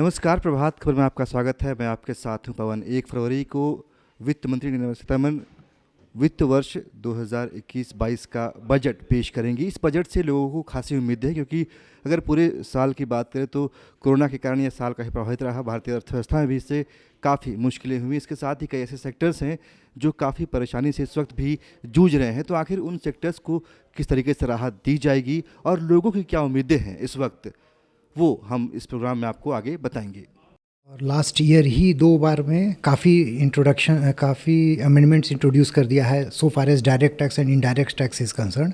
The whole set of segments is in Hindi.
नमस्कार, प्रभात खबर में आपका स्वागत है। मैं आपके साथ हूं पवन। 1 फरवरी को वित्त मंत्री निर्मला सीतारमण वित्त वर्ष 2021-22 का बजट पेश करेंगी। इस बजट से लोगों को खासी उम्मीद है, क्योंकि अगर पूरे साल की बात करें तो कोरोना के कारण यह साल काफ़ी प्रभावित रहा। भारतीय अर्थव्यवस्था में भी इससे काफ़ी मुश्किलें हुई। इसके साथ ही कई ऐसे सेक्टर्स हैं जो काफ़ी परेशानी से इस वक्त भी जूझ रहे हैं। तो आखिर उन सेक्टर्स को किस तरीके से राहत दी जाएगी और लोगों की क्या उम्मीदें हैं इस वक्त, वो हम इस प्रोग्राम में आपको आगे बताएंगे। और लास्ट ईयर ही 2 बार में काफ़ी अमेंडमेंट्स इंट्रोड्यूस कर दिया है so far as direct tax and indirect tax is concern.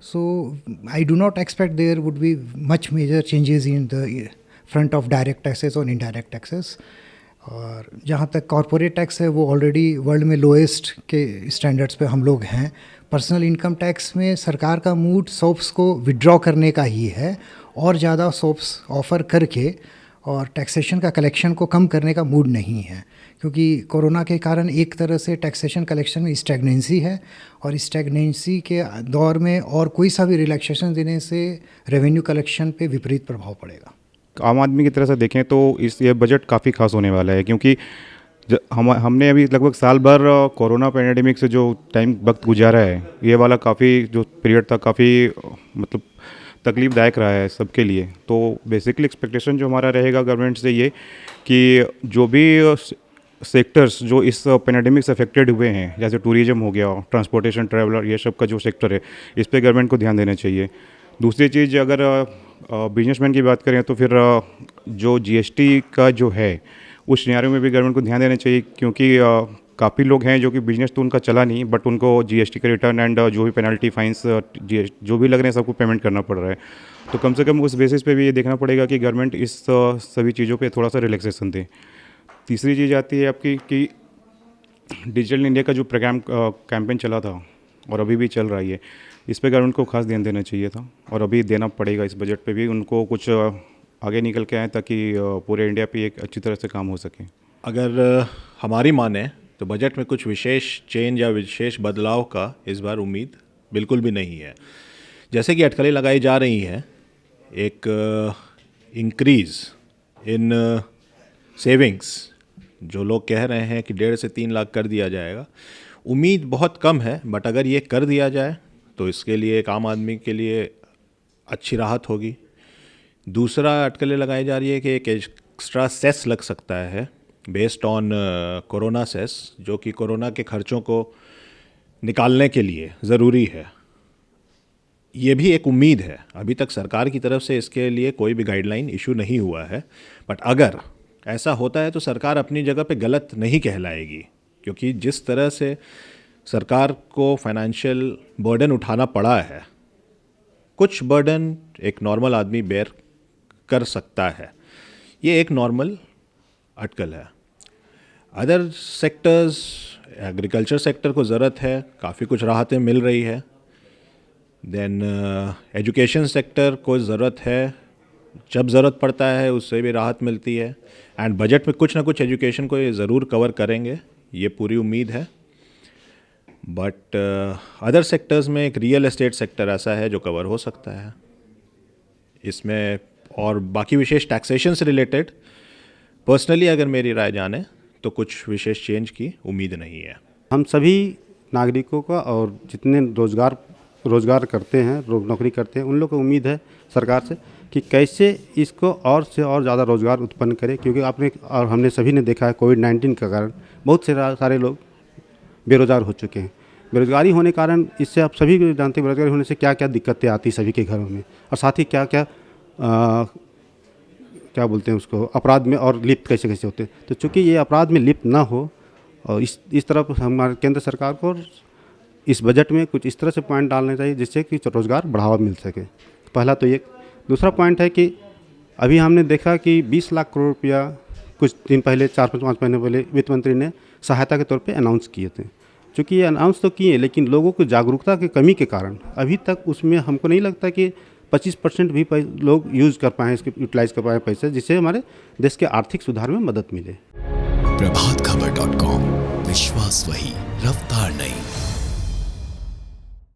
So I do not expect there would be much major changes in the front of direct taxes और इनडायरेक्ट टैक्सेस। और जहाँ तक कॉरपोरेट टैक्स है, वो ऑलरेडी वर्ल्ड में लोएस्ट के स्टैंडर्ड्स पे हम लोग हैं। पर्सनल इनकम टैक्स में सरकार का मूड सोप्स को विड्रॉ करने का ही है और ज़्यादा सोप्स ऑफ़र करके और टैक्सेशन का कलेक्शन को कम करने का मूड नहीं है, क्योंकि कोरोना के कारण एक तरह से टैक्सेशन कलेक्शन में स्टैग्नेंसी है और स्टैग्नेंसी के दौर में और कोई सा भी रिलैक्सेशन देने से रेवेन्यू कलेक्शन पे विपरीत प्रभाव पड़ेगा। आम आदमी की तरह से देखें तो ये बजट काफ़ी खास होने वाला है, क्योंकि हमने अभी लगभग साल भर कोरोना पैंडेमिक से जो टाइम वक्त गुजारा है, ये वाला काफ़ी जो पीरियड था काफ़ी मतलब तकलीफ़दायक रहा है सबके लिए। तो बेसिकली एक्सपेक्टेशन जो हमारा रहेगा गवर्नमेंट से ये कि जो भी सेक्टर्स जो इस पैंडेमिक से अफेक्टेड हुए हैं, जैसे टूरिज़्म हो गया, ट्रांसपोर्टेशन, ट्रैवलर, ये सब का जो सेक्टर है, इस पे गवर्नमेंट को ध्यान देना चाहिए। दूसरी चीज़, अगर बिजनेसमैन की बात करें तो फिर जो जीएसटी का जो है उस सिनेरियो में भी गवर्नमेंट को ध्यान देना चाहिए, क्योंकि काफ़ी लोग हैं जो कि बिजनेस तो उनका चला नहीं, बट उनको जीएसटी का रिटर्न एंड जो भी पेनल्टी फाइन्स जो भी लग रहे हैं सबको पेमेंट करना पड़ रहा है। तो कम से कम उस बेसिस पे भी ये देखना पड़ेगा कि गवर्नमेंट इस सभी चीज़ों पे थोड़ा सा रिलैक्सेशन दे। तीसरी चीज़ आती है आपकी कि डिजिटल इंडिया का जो प्रोग्राम कैंपेन चला था और अभी भी चल रहा है, इस पर गवर्नमेंट को खास ध्यान देना चाहिए था और अभी देना पड़ेगा। इस बजट पे भी उनको कुछ आगे निकल के आए ताकि पूरे इंडिया पे एक अच्छी तरह से काम हो सके। अगर हमारी माने तो बजट में कुछ विशेष चेंज या विशेष बदलाव का इस बार उम्मीद बिल्कुल भी नहीं है। जैसे कि अटकलें लगाई जा रही हैं, एक इंक्रीज़ इन सेविंग्स जो लोग कह रहे हैं कि 1.5 से 3 लाख कर दिया जाएगा, उम्मीद बहुत कम है। बट अगर ये कर दिया जाए तो इसके लिए एक आम आदमी के लिए अच्छी राहत होगी। दूसरा, अटकलें लगाई जा रही है कि एक एक्स्ट्रा सेस लग सकता है बेस्ड ऑन कोरोना सेस, जो कि कोरोना के खर्चों को निकालने के लिए ज़रूरी है। ये भी एक उम्मीद है। अभी तक सरकार की तरफ से इसके लिए कोई भी गाइडलाइन इशू नहीं हुआ है, बट अगर ऐसा होता है तो सरकार अपनी जगह पे गलत नहीं कहलाएगी, क्योंकि जिस तरह से सरकार को फाइनेंशियल बर्डन उठाना पड़ा है, कुछ बर्डन एक नॉर्मल आदमी बेयर कर सकता है। ये एक नॉर्मल अटकल है। अदर सेक्टर्स, एग्रीकल्चर सेक्टर को ज़रूरत है, काफ़ी कुछ राहतें मिल रही है। देन एजुकेशन सेक्टर को ज़रूरत है, जब ज़रूरत पड़ता है उससे भी राहत मिलती है। एंड बजट में कुछ ना कुछ एजुकेशन को ये ज़रूर कवर करेंगे, ये पूरी उम्मीद है। बट अदर सेक्टर्स में एक रियल एस्टेट सेक्टर ऐसा है जो कवर हो सकता है इसमें। और बाकी विशेष टैक्सेशन से रिलेटेड पर्सनली अगर मेरी राय जाने तो कुछ विशेष चेंज की उम्मीद नहीं है। हम सभी नागरिकों का और जितने रोज़गार करते हैं, नौकरी करते हैं, उन लोगों को उम्मीद है सरकार से कि कैसे इसको और से और ज़्यादा रोज़गार उत्पन्न करें, क्योंकि आपने और हमने सभी ने देखा है कोविड-19 के कारण बहुत से सारे लोग बेरोज़गार हो चुके हैं। बेरोज़गारी होने के कारण इससे आप सभी को जानते हैं बेरोज़गारी होने से क्या क्या दिक्कतें आती सभी के घरों में, और साथ ही क्या क्या बोलते हैं उसको, अपराध में और लिप्त कैसे कैसे होते हैं। तो चूँकि ये अपराध में लिप्त ना हो, और इस तरफ हमारे केंद्र सरकार को इस बजट में कुछ इस तरह से पॉइंट डालने चाहिए जिससे कि रोज़गार बढ़ावा मिल सके। पहला तो ये। दूसरा पॉइंट है कि अभी हमने देखा कि 20 लाख करोड़ रुपया कुछ दिन पहले, 4-5 महीने पहले वित्त मंत्री ने सहायता के तौर पे अनाउंस किए थे। चूँकि ये अनाउंस तो किए, लेकिन लोगों को जागरूकता की कमी के कारण अभी तक उसमें हमको नहीं लगता कि 25% भी लोग यूज़ कर पाएँ, इसके यूटिलाइज़ कर पाएँ पैसे, जिससे हमारे देश के आर्थिक सुधार में मदद मिले। प्रभातखबर.com, विश्वास वही, रफ्तार नहीं।